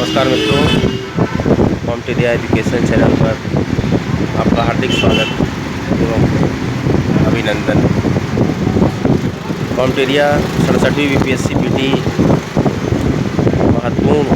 नमस्कार मित्रों, competitive education channel पर आपका हार्दिक स्वागत एवं अभिनंदन। कॉम्पिटेटिव 67वीं बीपीएससी पीटी महत्वपूर्ण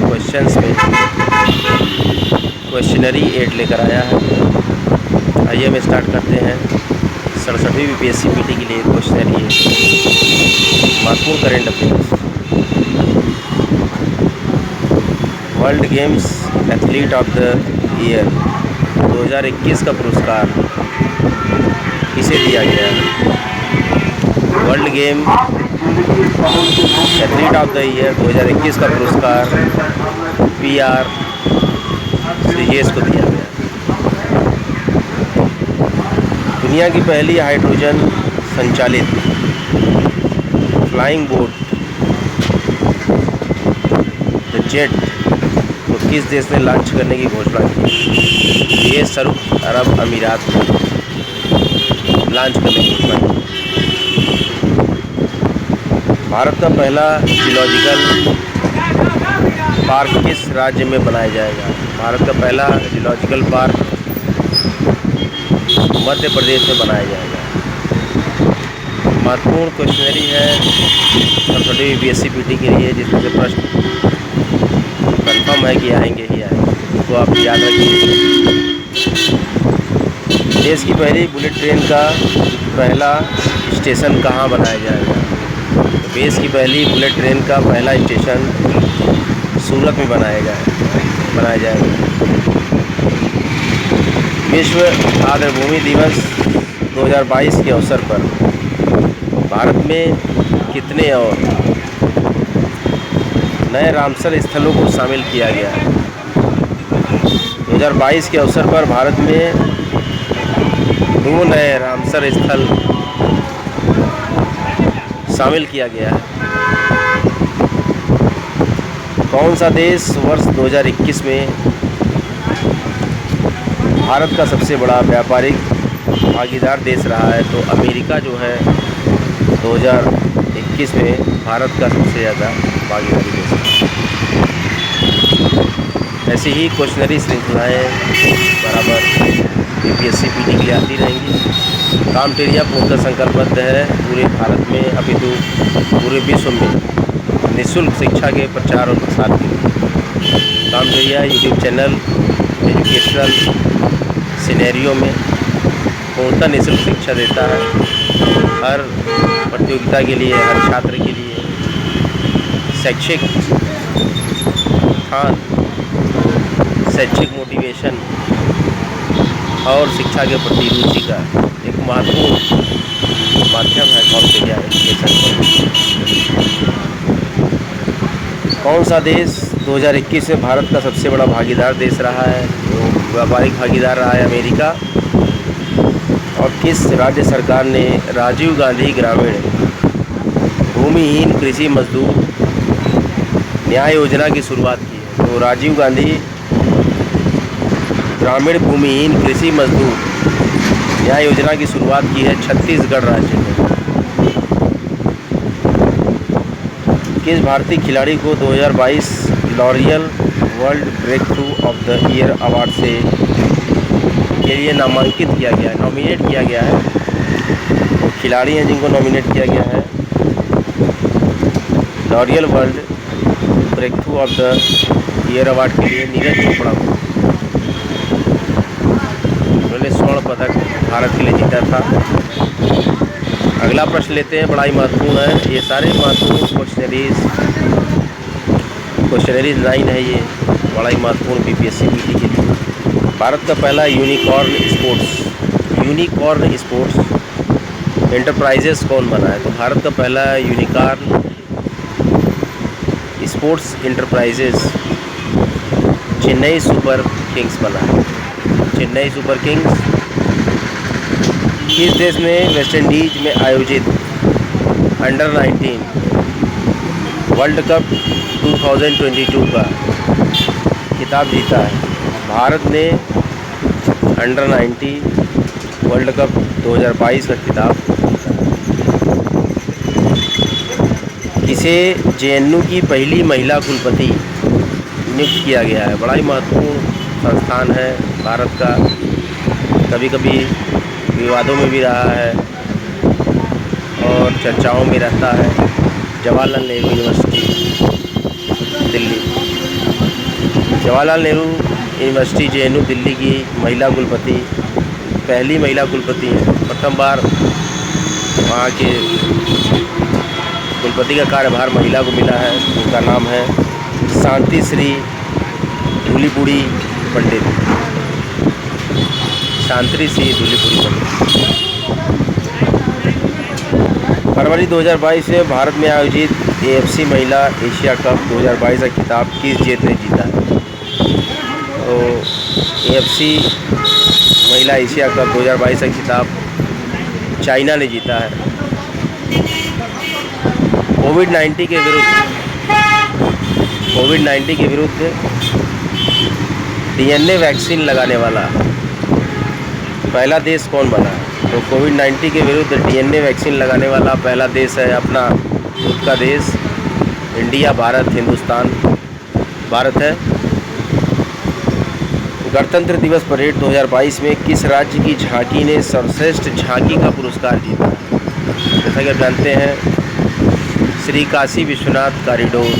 क्वेश्चंस में क्वेश्चनरी 8 लेकर आया है। आइए हम स्टार्ट करते हैं 67वीं बीपीएससी पीटी के लिए क्वेश्चनरी 8 महत्वपूर्ण current affairs. World games athlete of the year 2021 का पुरस्कार किसे दिया गया है? World game athlete of the year 2021 का पुरस्कार PR श्रीजेश को दिया गया। दुनिया की पहली हाइड्रोजन संचालित फ्लाइंग बोट द जेट तो किस देश ने लॉन्च करने की घोषणा की? ये संयुक्त अरब अमीरात ने लॉन्च करने की घोषणा की। भारत का पहला जियोलॉजिकल पार्क किस राज्य में बनाया जाएगा? भारत का पहला जियोलॉजिकल पार्क मध्य प्रदेश में बनाया जाएगा। महत्वपूर्ण क्वेश्चनरी है 67वीं बीपीएससी पीटी के लिए, जिसमें से प्रश्न कन्फर्म है कि आएंगे ही आएंगे, तो आप याद रखिए। देश की पहली बुलेट ट्रेन का पहला स्टेशन कहाँ बनाया जाएगा? तो देश की पहली बुलेट ट्रेन का पहला स्टेशन सूरत में बनाया जाएगा। विश्व आर्द्रभूमि दिवस 2022 के अवसर पर भारत में कितने और नए रामसर स्थलों को शामिल किया गया है? 2022 के अवसर पर भारत में 2 नए रामसर स्थल शामिल किया गया है। कौन सा देश वर्ष 2021 में भारत का सबसे बड़ा व्यापारिक भागीदार देश रहा है? तो अमेरिका जो है 2021 में भारत का सबसे ज़्यादा भागीदारी देश है। ऐसी ही क्वेश्चनरी श्रृंखलाएँ बराबर बीपीएससी पीटी के लिए आती रहेंगी। कामटेरिया पूर्णतः संकल्पबद्ध है पूरे भारत में अपितु पूरे विश्व में निःशुल्क शिक्षा के प्रचार और प्रसार के लिए। कामटेरिया यूट्यूब चैनल एजुकेशनल सिनेरियो में पूर्णतः निःशुल्क शिक्षा देता है। हर प्रतियोगिता के लिए, हर छात्र के लिए शैक्षिक उत्थान, शैक्षिक मोटिवेशन और शिक्षा के प्रति रुचि का एक महत्वपूर्ण माध्यम है कॉम्पिटेटिव एजुकेशन। कौन सा देश 2021 में भारत का सबसे बड़ा भागीदार देश रहा है? तो व्यापारिक भागीदार रहा है अमेरिका। और किस राज्य सरकार ने राजीव गांधी ग्रामीण भूमिहीन कृषि मजदूर न्याय योजना की शुरुआत की है? तो राजीव गांधी ग्रामीण भूमिहीन कृषि मजदूर न्याय योजना की शुरुआत की है छत्तीसगढ़ राज्य में। किस भारतीय खिलाड़ी को 2022 Laureus world breakthrough of the year award से के लिए नामांकित किया गया है, नॉमिनेट किया गया है? तो खिलाड़ी हैं जिनको नॉमिनेट किया गया है Laureus world breakthrough of the year award के लिए नीरज चोपड़ा को। उन्होंने स्वर्ण पदक भारत के लिए जीता था। अगला प्रश्न लेते हैं, बड़ा ही महत्वपूर्ण है। ये सारे महत्वपूर्ण क्वेश्चनरीज 9 है, ये बड़ा ही महत्वपूर्ण बीपीएससी पीटी के लिए। भारत का पहला यूनिकॉर्न स्पोर्ट्स एंटरप्राइजेस कौन बना है? तो भारत का पहला unicorn sports enterprises Chennai super Kings बना है। चेन्नई सुपर किंग्स किस देश ने वेस्ट इंडीज में आयोजित अंडर 19 वर्ल्ड कप 2022 का खिताब जीता है? भारत ने अंडर 19 वर्ल्ड कप 2022 का खिताब इसे जेएनयू की पहली महिला कुलपति नियुक्त किया गया है। बड़ा ही महत्वपूर्ण संस्थान है भारत का, कभी कभी विवादों में भी रहा है और चर्चाओं में रहता है। Jawaharlal Nehru university Delhi, Jawaharlal Nehru university JNU Delhi की महिला कुलपति पहली महिला कुलपति हैं। प्रथम बार वहाँ के कुलपति का कार्यभार महिला को मिला है। उनका नाम है शांति श्री धूलीपुड़ी पंडित, शांति श्री धूलीपुड़ी पंडित। फरवरी 2022 में भारत में आयोजित AFC महिला एशिया कप 2022 का खिताब किस जीत ने जीता है? तो AFC महिला एशिया कप 2022 का खिताब चाइना ने जीता है। कोविड-19 के विरुद्ध DNA वैक्सीन लगाने वाला पहला देश कौन बना है? तो कोविड-19 के विरुद्ध DNA वैक्सीन लगाने वाला पहला देश है अपना खुद का देश इंडिया, भारत, हिंदुस्तान, भारत है। गणतंत्र दिवस परेड 2022 में किस राज्य की झांकी ने सर्वश्रेष्ठ झांकी का पुरस्कार जीता? जैसा कि आप जानते हैं, श्री काशी विश्वनाथ कॉरिडोर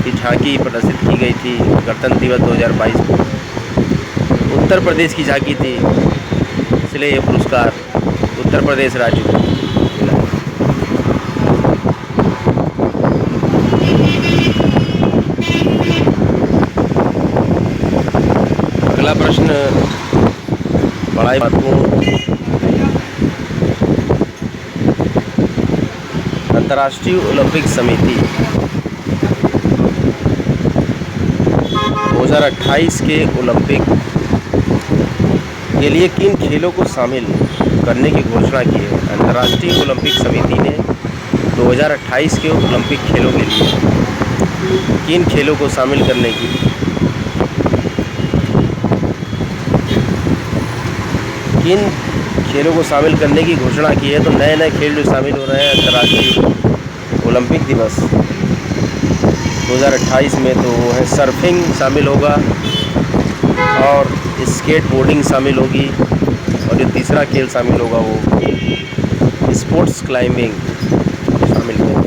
की झांकी प्रदर्शित की गई थी गणतंत्र दिवस 2022 में। उत्तर प्रदेश की झांकी थी, इसलिए ये पुरस्कार उत्तर प्रदेश राज्य को मिला। अगला प्रश्न बड़ा ही महत्वपूर्ण। अंतर्राष्ट्रीय ओलंपिक समिति 2028 के ओलंपिक के लिए किन खेलों को शामिल करने की घोषणा की है? अंतर्राष्ट्रीय ओलंपिक समिति ने 2028 के ओलंपिक खेलों के लिए किन खेलों को शामिल करने की घोषणा की है? तो नए नए खेल जो शामिल हो रहे हैं अंतर्राष्ट्रीय ओलंपिक दिवस 2028 में, तो वो है सर्फिंग शामिल होगा और स्केट बोर्डिंग शामिल होगी, और जो तीसरा खेल शामिल होगा वो स्पोर्ट्स क्लाइंबिंग शामिल होगा।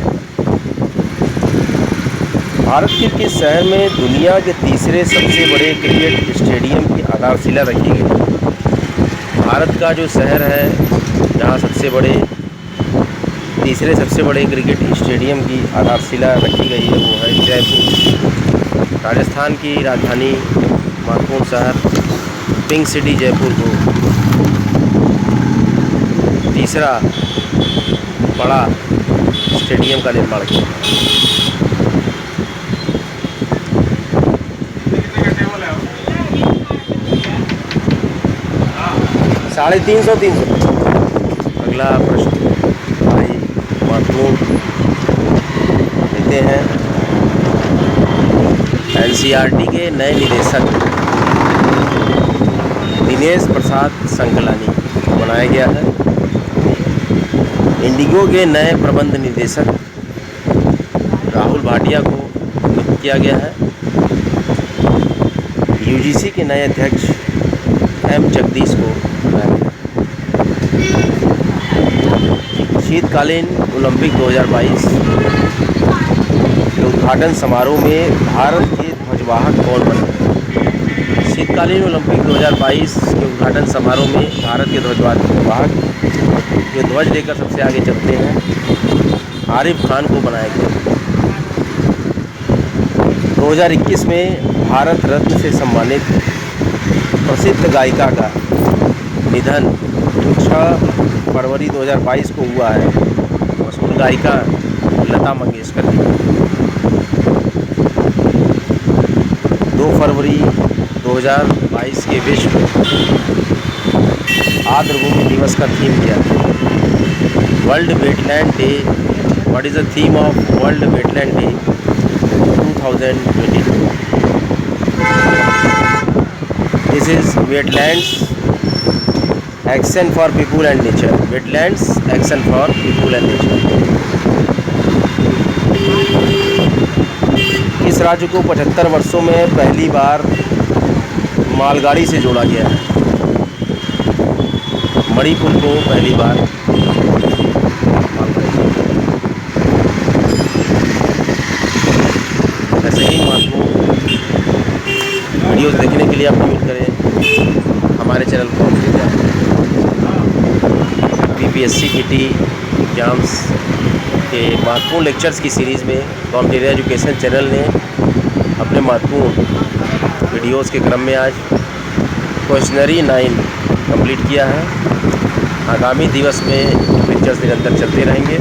भारत के किस शहर में दुनिया के तीसरे सबसे बड़े क्रिकेट स्टेडियम की आधारशिला रखी गई? भारत का जो शहर है जहाँ तीसरे सबसे बड़े क्रिकेट स्टेडियम की आधारशिला रखी गई है वो है जयपुर। राजस्थान की राजधानी महत्वपूर्ण शहर पिंक सिटी जयपुर को तीसरा बड़ा स्टेडियम का निर्माण किया। 350। अगला प्रश्न भाई महत्वपूर्ण लेते हैं। NCERT के नए निदेशक दिनेश प्रसाद संकलानी को बनाया गया है। इंडिगो के नए प्रबंध निदेशक राहुल भाटिया को नियुक्त किया गया है। UGC के नए अध्यक्ष M जगदीश को बनाया गया। शीतकालीन ओलंपिक 2022 के उद्घाटन समारोह में भारत के ध्वजवाहक कौन बने? शीतकालीन ओलंपिक 2022 के उद्घाटन समारोह में भारत के ध्वजवाहक जो ध्वज लेकर सबसे आगे चलते हैं आरिफ खान को बनाया गया। 2021 में भारत रत्न से सम्मानित प्रसिद्ध गायिका का निधन 6 फरवरी 2022 को हुआ है। मशहूर गायिका लता मंगेशकर जी। 2 फरवरी 2022 के विश्व आर्द्रभूमि दिवस का थीम क्या है? World wetland day. What is the theme of world wetland day 2022? This is wetlands action for people and nature. Wetlands action for people and nature. इस राज्य को 75 वर्षों में पहली बार मालगाड़ी से जोड़ा गया है। मणिपुर को पहली बार ऐसे ही महत्वपूर्ण वीडियोज़ देखने के लिए आप कमेंट करें, हमारे चैनल को बीपीएससी पीटी एग्ज़ाम्स के महत्वपूर्ण लेक्चर्स की सीरीज़ में कॉम्पिटिटिव एजुकेशन चैनल ने अपने महत्वपूर्ण वीडियोज़ के क्रम में आज क्वेश्चनरी 9 कंप्लीट किया है। आगामी दिवस में लेक्चर्स निरंतर चलते रहेंगे।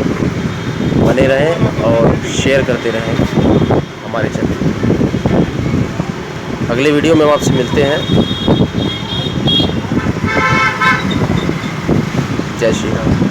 बने रहें और शेयर करते रहें हमारे चैनल। अगले वीडियो में हम आपसे मिलते हैं। जय श्री राम।